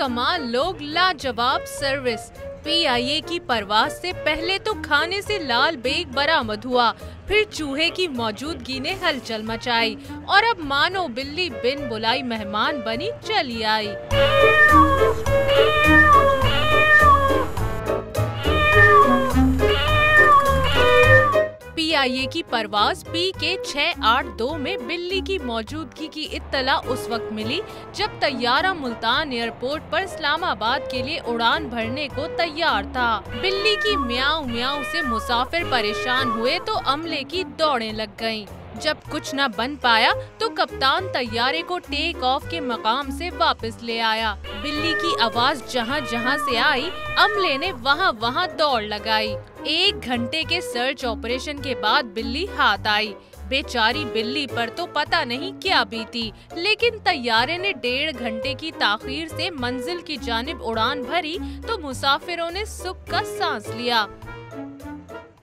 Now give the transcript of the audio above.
कमाल लोग, लाजवाब सर्विस। पीआईए की परवाज से पहले तो खाने से लाल बेग बरामद हुआ, फिर चूहे की मौजूदगी ने हलचल मचाई और अब मानो बिल्ली बिन बुलाई मेहमान बनी चली आई। पीआईए की परवाज PK 682 में बिल्ली की मौजूदगी की इत्तला उस वक्त मिली जब तैयारा मुल्तान एयरपोर्ट पर इस्लामाबाद के लिए उड़ान भरने को तैयार था। बिल्ली की म्याऊं म्याऊं से मुसाफिर परेशान हुए तो अमले की दौड़ें लग गईं। जब कुछ न बन पाया तो कप्तान तैयारे को टेक ऑफ के मकाम से वापस ले आया। बिल्ली की आवाज जहां जहां से आई, अमले ने वहां वहां दौड़ लगाई। 1 घंटे के सर्च ऑपरेशन के बाद बिल्ली हाथ आई। बेचारी बिल्ली पर तो पता नहीं क्या बीती, लेकिन तैयारे ने 1.5 घंटे की ताखीर से मंजिल की जानिब उड़ान भरी तो मुसाफिरों ने सुख का सांस लिया।